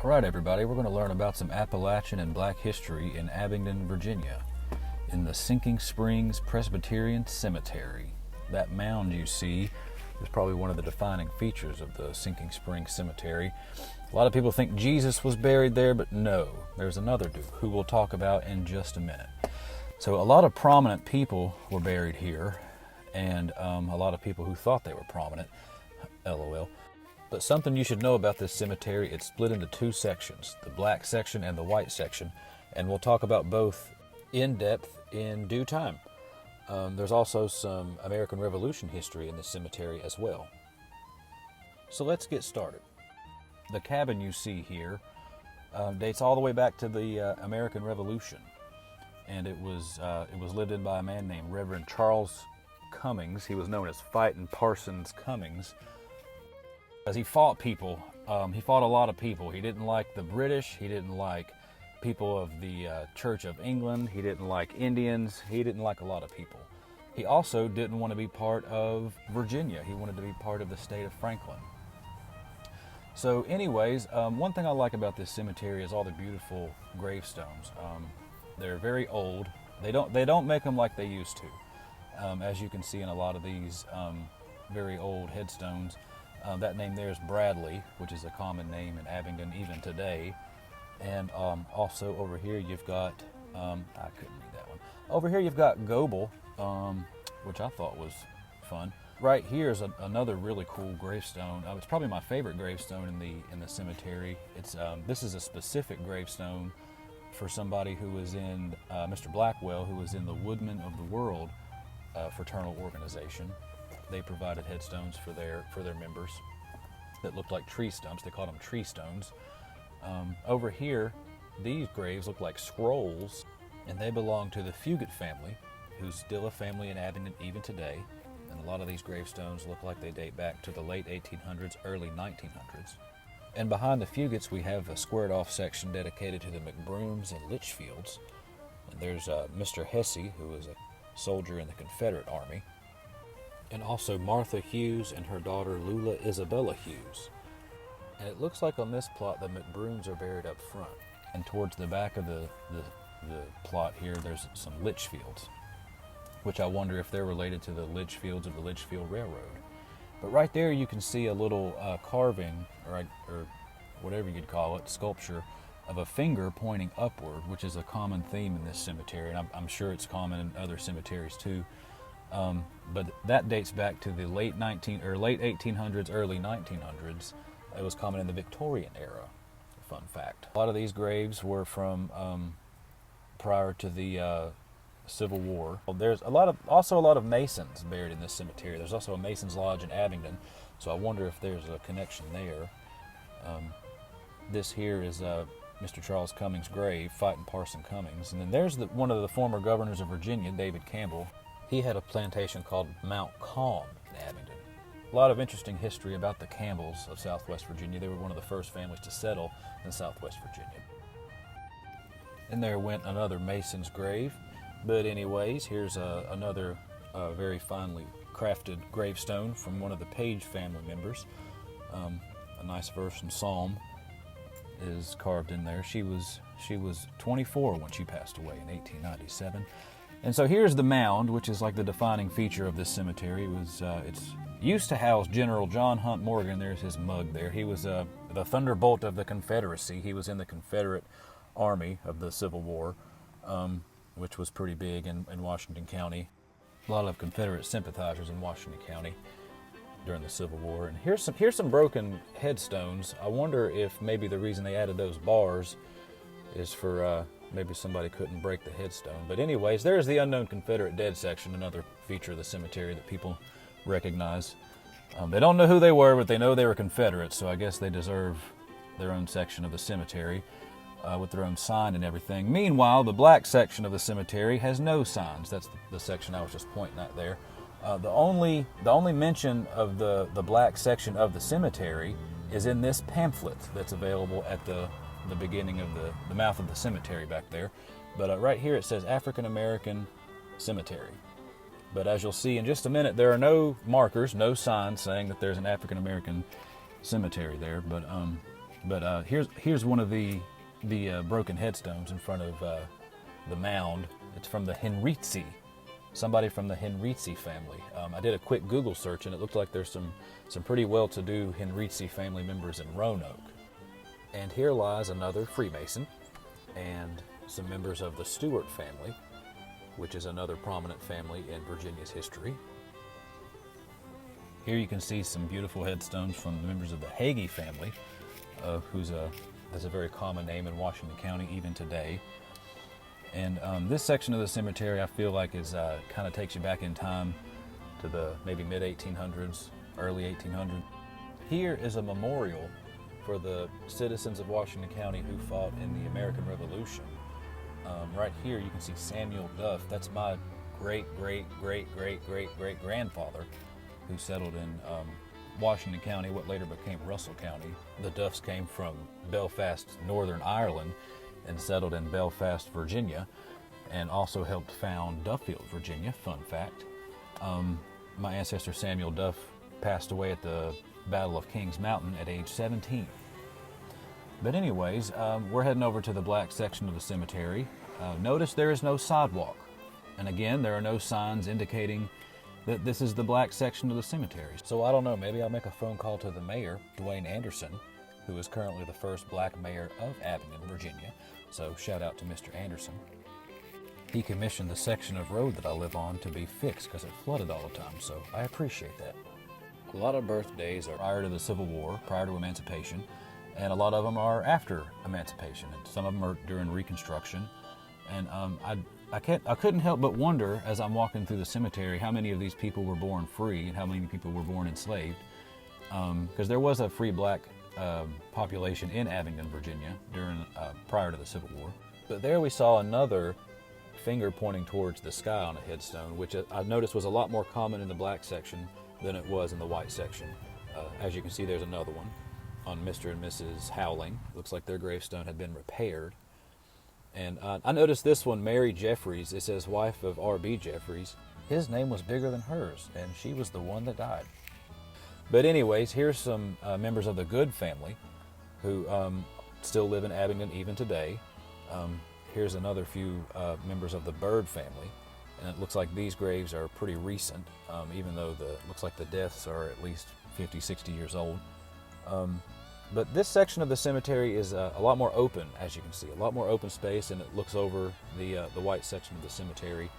All right, everybody, we're going to learn about some Appalachian and Black history in Abingdon, Virginia, in the Sinking Springs Presbyterian Cemetery. That mound you see is probably one of the defining features of the Sinking Springs Cemetery. A lot of people think Jesus was buried there, but no, there's another dude who we'll talk about in just a minute. So a lot of prominent people were buried here, and a lot of people who thought they were prominent, LOL. But something you should know about this cemetery, it's split into two sections, the black section and the white section, and we'll talk about both in depth in due time. There's also some American Revolution history in this cemetery as well. So let's get started. The cabin you see here dates all the way back to the American Revolution, and it was lived in by a man named Reverend Charles Cummings. He was known as Fightin' Parsons Cummings. As he fought people, he fought a lot of people. He didn't like the British, he didn't like people of the Church of England, he didn't like Indians, he didn't like a lot of people. He also didn't want to be part of Virginia, he wanted to be part of the state of Franklin. So anyways, one thing I like about this cemetery is all the beautiful gravestones. They're very old. They don't make them like they used to. As you can see in a lot of these very old headstones. That name there is Bradley, which is a common name in Abingdon even today. And also over here you've got, I couldn't read that one. Over here you've got Goebel, which I thought was fun. Right here is another really cool gravestone. It's probably my favorite gravestone in the cemetery. This is a specific gravestone for somebody who was in, Mr. Blackwell, who was in the Woodmen of the World fraternal organization. They provided headstones for their members that looked like tree stumps. They called them tree stones. Over here, these graves look like scrolls, and they belong to the Fugit family, who's still a family in Abingdon even today. And a lot of these gravestones look like they date back to the late 1800s, early 1900s. And behind the Fugits, we have a squared-off section dedicated to the McBrooms and Litchfields. And there's Mr. Hesse, who was a soldier in the Confederate Army. And also Martha Hughes and her daughter Lula Isabella Hughes. And it looks like on this plot the McBrooms are buried up front. And towards the back of the plot here there's some Litchfields, which I wonder if they're related to the Litchfields of the Litchfield Railroad. But right there you can see a little carving, or whatever you'd call it, sculpture, of a finger pointing upward, which is a common theme in this cemetery, and I'm sure it's common in other cemeteries too. But that dates back to the late 1800s, early 1900s. It was common in the Victorian era. Fun fact. A lot of these graves were from prior to the Civil War. There's also a lot of Masons buried in this cemetery. There's also a Masons Lodge in Abingdon, so I wonder if there's a connection there. This here is Mr. Charles Cummings' grave, Fightin' Parson Cummings. And then there's one of the former governors of Virginia, David Campbell. He had a plantation called Mount Calm in Abingdon. A lot of interesting history about the Campbells of Southwest Virginia. They were one of the first families to settle in Southwest Virginia. And there went another Mason's grave. But anyways, here's another very finely crafted gravestone from one of the Page family members. A nice verse from Psalm is carved in there. She was 24 when she passed away in 1897. And so here's the mound, which is like the defining feature of this cemetery. It's used to house General John Hunt Morgan. There's his mug there. He was the thunderbolt of the Confederacy. He was in the Confederate Army of the Civil War, which was pretty big in Washington County. A lot of Confederate sympathizers in Washington County during the Civil War. And here's some broken headstones. I wonder if maybe the reason they added those bars is for maybe somebody couldn't break the headstone. But anyways, there's the unknown Confederate dead section, another feature of the cemetery that people recognize. They don't know who they were, but they know they were Confederates, so I guess they deserve their own section of the cemetery with their own sign and everything. Meanwhile, the black section of the cemetery has no signs. That's the section I was just pointing at there. The only mention of the black section of the cemetery is in this pamphlet that's available at the beginning of the mouth of the cemetery back there. But right here it says African American Cemetery. But as you'll see in just a minute, there are no markers, no signs saying that there's an African American cemetery there. But But here's one of the broken headstones in front of the mound. It's from the Henrizi, somebody from the Henrizi family. I did a quick Google search, and it looked like there's some pretty well-to-do Henrizi family members in Roanoke. And here lies another Freemason and some members of the Stewart family, which is another prominent family in Virginia's history. Here you can see some beautiful headstones from the members of the Hagee family, that's a very common name in Washington County even today. And this section of the cemetery, I feel like, is kind of takes you back in time to the maybe mid-1800s, early 1800s. Here is a memorial for the citizens of Washington County who fought in the American Revolution. Right here you can see Samuel Duff. That's my great-great-great-great-great-great-grandfather who settled in Washington County, what later became Russell County. The Duffs came from Belfast, Northern Ireland, and settled in Belfast, Virginia, and also helped found Duffield, Virginia. Fun fact. My ancestor Samuel Duff passed away at the Battle of Kings Mountain at age 17. But anyways, we're heading over to the black section of the cemetery. Notice there is no sidewalk. And again, there are no signs indicating that this is the black section of the cemetery. So I don't know, maybe I'll make a phone call to the mayor, Dwayne Anderson, who is currently the first black mayor of Abingdon, Virginia. So shout out to Mr. Anderson. He commissioned the section of road that I live on to be fixed because it flooded all the time, so I appreciate that. A lot of birthdays are prior to the Civil War, prior to emancipation, and a lot of them are after emancipation, and some of them are during Reconstruction. And I couldn't help but wonder as I'm walking through the cemetery how many of these people were born free and how many people were born enslaved, because there was a free black population in Abingdon, Virginia prior to the Civil War. But there we saw another finger pointing towards the sky on a headstone, which I noticed was a lot more common in the black section than it was in the white section. As you can see, there's another one on Mr. and Mrs. Howling. Looks like their gravestone had been repaired. And I noticed this one, Mary Jeffries. It says wife of R.B. Jeffries. His name was bigger than hers, and she was the one that died. But anyways, here's some members of the Good family who still live in Abingdon even today. Here's another few members of the Bird family, and it looks like these graves are pretty recent, even though looks like the deaths are at least 50, 60 years old. But this section of the cemetery is a lot more open, as you can see, a lot more open space, and it looks over the white section of the cemetery.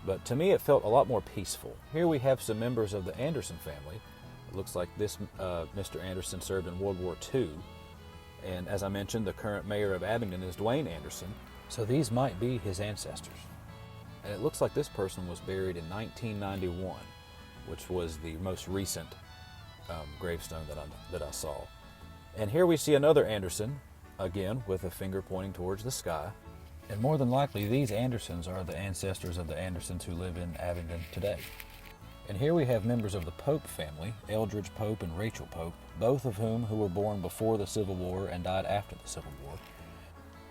But to me, it felt a lot more peaceful. Here we have some members of the Anderson family. It looks like this Mr. Anderson served in World War II. And as I mentioned, the current mayor of Abingdon is Dwayne Anderson. So these might be his ancestors. And it looks like this person was buried in 1991, which was the most recent gravestone that I saw. And here we see another Anderson, again with a finger pointing towards the sky. And more than likely, these Andersons are the ancestors of the Andersons who live in Abingdon today. And here we have members of the Pope family, Eldridge Pope and Rachel Pope, both of whom who were born before the Civil War and died after the Civil War.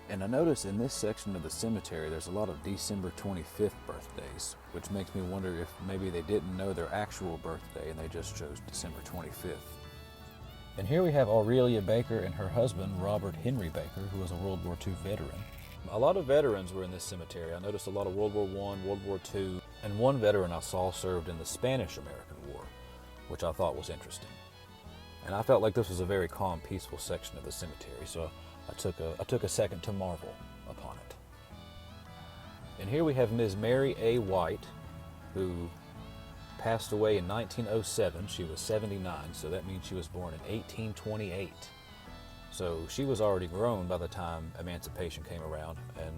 And I notice in this section of the cemetery there's a lot of December 25th birthdays, which makes me wonder if maybe they didn't know their actual birthday and they just chose December 25th. And here we have Aurelia Baker and her husband, Robert Henry Baker, who was a World War II veteran. A lot of veterans were in this cemetery. I noticed a lot of World War I, World War II, and one veteran I saw served in the Spanish-American War, which I thought was interesting. And I felt like this was a very calm, peaceful section of the cemetery, so I took a second to marvel upon it. And here we have Ms. Mary A. White, who passed away in 1907. She was 79, so that means she was born in 1828. So she was already grown by the time emancipation came around. And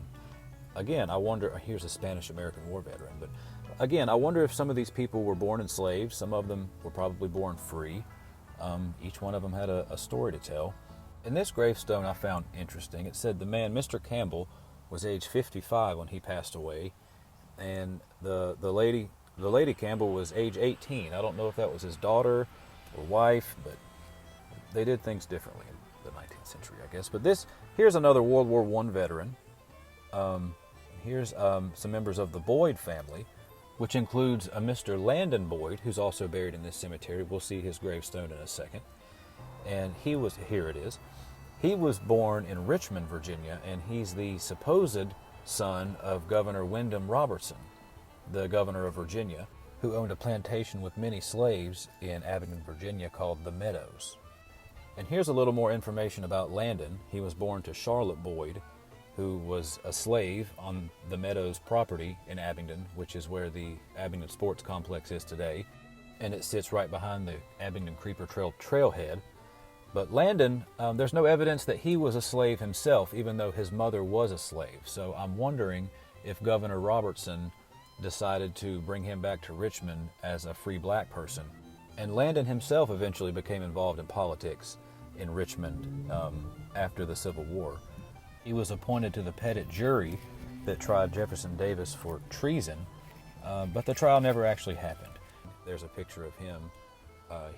again, I wonder, here's a Spanish-American War veteran, but again, I wonder if some of these people were born enslaved. Some of them were probably born free. Each one of them had a story to tell. And this gravestone I found interesting. It said the man, Mr. Campbell, was age 55 when he passed away, and the lady Campbell was age 18. I don't know if that was his daughter or wife, but they did things differently in the 19th century, I guess. But here's another World War I veteran. Here's some members of the Boyd family, which includes a Mr. Landon Boyd, who's also buried in this cemetery. We'll see his gravestone in a second. And here it is. He was born in Richmond, Virginia, and he's the supposed son of Governor Wyndham Robertson, the governor of Virginia, who owned a plantation with many slaves in Abingdon, Virginia called the Meadows. And here's a little more information about Landon. He was born to Charlotte Boyd, who was a slave on the Meadows property in Abingdon, which is where the Abingdon Sports Complex is today, and it sits right behind the Abingdon Creeper Trail trailhead. But Landon, there's no evidence that he was a slave himself, even though his mother was a slave. So I'm wondering if Governor Robertson decided to bring him back to Richmond as a free black person. And Landon himself eventually became involved in politics in Richmond after the Civil War. He was appointed to the petit jury that tried Jefferson Davis for treason, but the trial never actually happened. There's a picture of him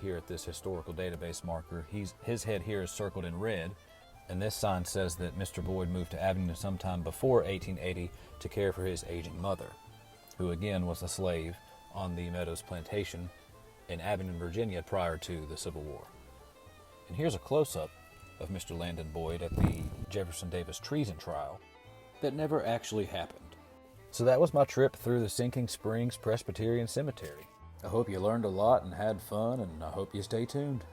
here at this historical database marker. His head here is circled in red, and this sign says that Mr. Boyd moved to Abingdon sometime before 1880 to care for his aging mother, who again was a slave on the Meadows plantation in Abingdon, Virginia prior to the Civil War. And here's a close-up of Mr. Landon Boyd at the Jefferson Davis treason trial that never actually happened. So that was my trip through the Sinking Springs Presbyterian Cemetery. I hope you learned a lot and had fun, and I hope you stay tuned.